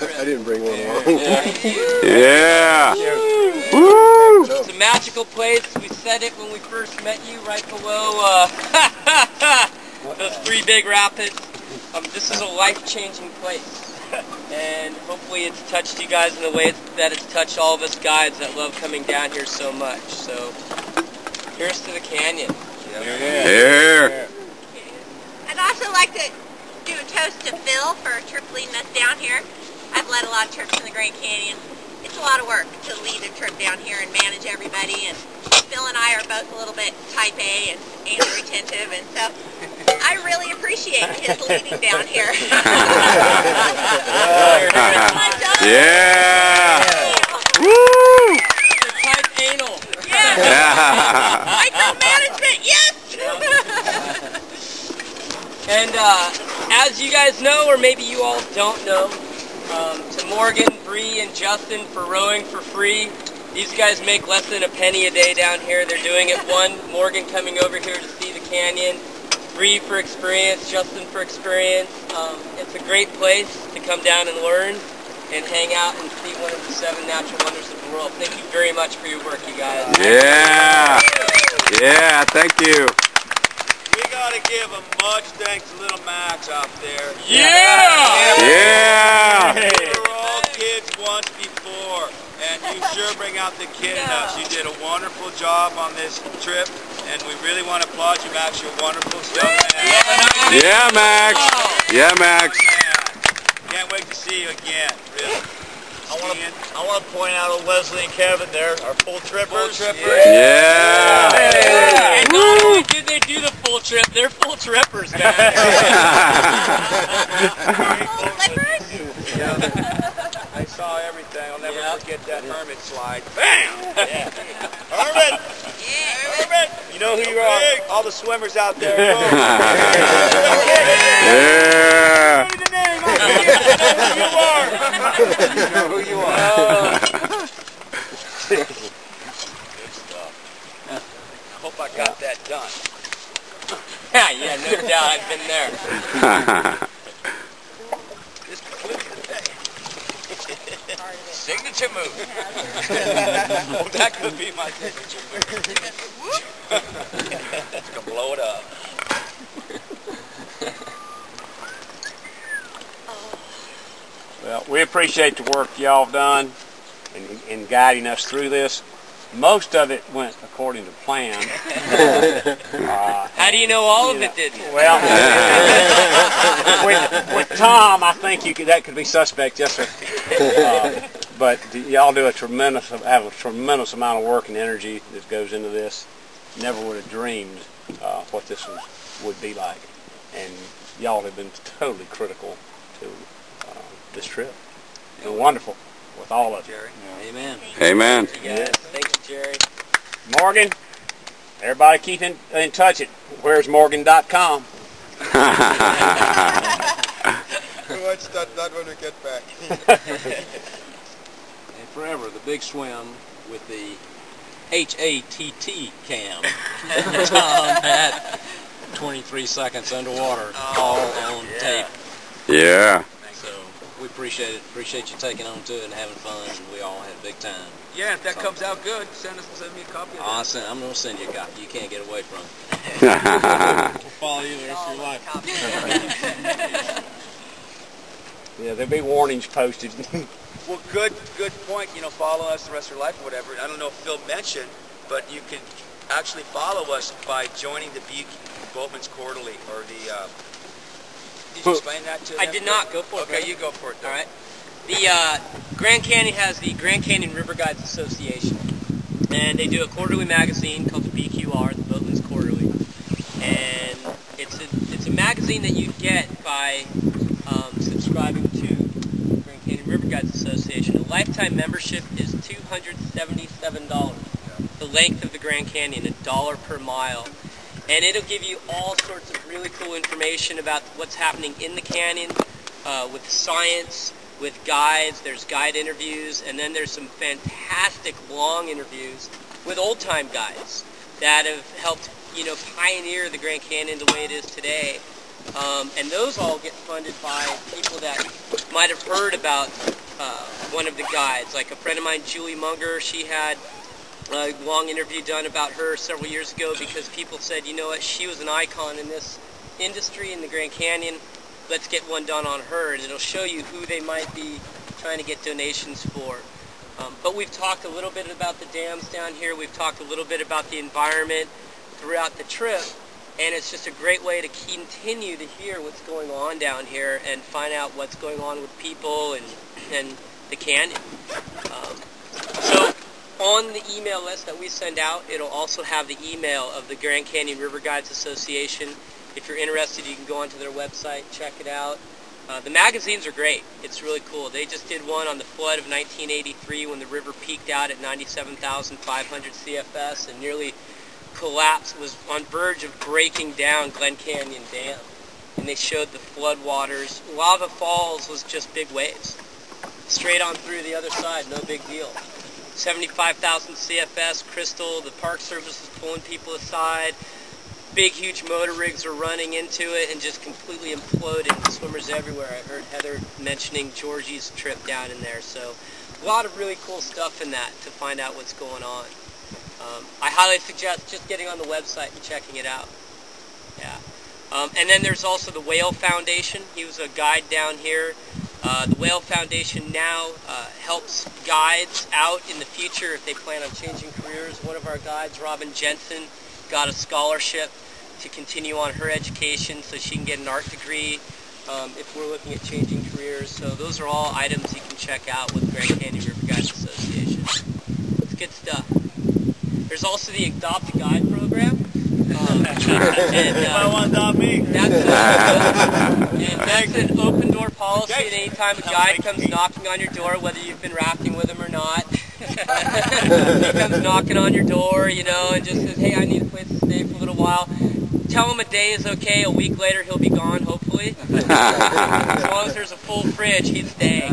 trip. I didn't bring one along. Yeah. Woo! It's a magical place. We said it when we first met you, right below those 3 big rapids. This is a life-changing place. And hopefully it's touched you guys in the way that it's touched all of us guides that love coming down here so much. So, here's to the canyon. Here. I'd also like to do a toast to Phil for a trip leading us down here. I've led a lot of trips in the Grand Canyon. It's a lot of work to lead a trip down here and manage everybody, and Phil and I are both a little bit type A and anal retentive, and so I really appreciate his leading down here. Yeah. Woo! Type anal. Yeah. Micromanagement, yes! And as you guys know, or maybe you all don't know, to Morgan, Bree, and Justin for rowing for free. These guys make less than a penny a day down here. They're doing it Morgan coming over here to see the canyon, Bree for experience, Justin for experience. It's a great place to come down and learn and hang out and see one of the 7 natural wonders of the world. Thank you very much for your work, you guys. Yeah. Yeah, thank you. We gotta give a much thanks to little Max out there. Yeah! Yeah! We were all kids once before, and you sure bring out the kid in us. You did a wonderful job on this trip, and we really want to applaud you, Max. You're a wonderful young man. Yeah, Max. Yeah, Max. Can't wait to see you again, really. I want to point out Leslie and Kevin there, our full trippers. Yeah. And not only did they do the full trip, they're full trippers, man. Full flippers? I saw everything. I'll never forget that hermit slide. Bam! Yeah. Hermit! Yeah. Hermit! You know who you are? All the swimmers out there. Yeah. You know who you are. Good stuff. Hope I got that done. Yeah, no doubt. I've been there. This concludes the day. Signature move. Well, that could be my signature move. It's gonna blow it up. Well, we appreciate the work y'all have done in guiding us through this. Most of it went according to plan. How do you know all of it didn't? Well, with Tom, I think that could be suspect, yes, sir. But y'all do have a tremendous amount of work and energy that goes into this. Never would have dreamed what this would be like, and y'all have been totally critical to this trip. And wonderful with all of you. Amen. Amen. Yes. Thank you, Jerry. Morgan, everybody keep in touch at where'smorgan.com. Watch that when we get back. And forever, the big swim with the HATT cam. Tom at 23 seconds underwater, all on tape. Yeah. So we appreciate it. Appreciate you taking on to it and having fun. And we all had a big time. Yeah, if that comes out good, send me a copy of that. I'm going to send you a copy. You can't get away from it. We'll follow you the rest of your life. Yeah, there'll be warnings posted. Well, good point. You know, follow us the rest of your life or whatever. I don't know if Phil mentioned, but you can actually follow us by joining the Boatman's Quarterly or the. Did you explain that to them? I did not. Go for it. Okay, you go for it. All right. The Grand Canyon has the Grand Canyon River Guides Association, and they do a quarterly magazine called the BQR, the Boatman's Quarterly, and it's a magazine that you get by subscribing to the Grand Canyon River Guides Association. A lifetime membership is $277. The length of the Grand Canyon, $1 per mile. And it'll give you all sorts of really cool information about what's happening in the canyon, with science, with guides. There's guide interviews, and then there's some fantastic long interviews with old-time guides that have helped, pioneer the Grand Canyon the way it is today. And those all get funded by people that might have heard about one of the guides. Like a friend of mine, Julie Munger, she had a long interview done about her several years ago because people said, you know what, she was an icon in this industry in the Grand Canyon. Let's get one done on her, and it'll show you who they might be trying to get donations for. But we've talked a little bit about the dams down here. We've talked a little bit about the environment throughout the trip, and it's just a great way to continue to hear what's going on down here and find out what's going on with people and the canyon. So on the email list that we send out, it'll also have the email of the Grand Canyon River Guides Association. If you're interested, you can go onto their website, check it out. The magazines are great. It's really cool. They just did one on the flood of 1983 when the river peaked out at 97,500 CFS and nearly collapsed, was on verge of breaking down Glen Canyon Dam. And they showed the flood waters. Lava Falls was just big waves. Straight on through the other side, no big deal. 75,000 CFS, crystal, the Park Service was pulling people aside. Big, huge motor rigs are running into it and just completely imploding. Swimmers everywhere. I heard Heather mentioning Georgie's trip down in there. So a lot of really cool stuff in that to find out what's going on. I highly suggest just getting on the website and checking it out. Yeah. And then there's also the Whale Foundation. He was a guide down here. The Whale Foundation now helps guides out in the future if they plan on changing careers. One of our guides, Robin Jensen, got a scholarship to continue on her education so she can get an art degree if we're looking at changing careers. So those are all items you can check out with Grand Canyon River Guides Association. It's good stuff. There's also the Adopt a Guide program. That's an open door policy, and anytime a guide comes knocking on your door, whether you've been rafting with him or not, he comes knocking on your door, you know, and just says, hey, I need a place to stay for a little while. Tell him a day is okay. A week later, he'll be gone, hopefully. As long as there's a full fridge, he's staying.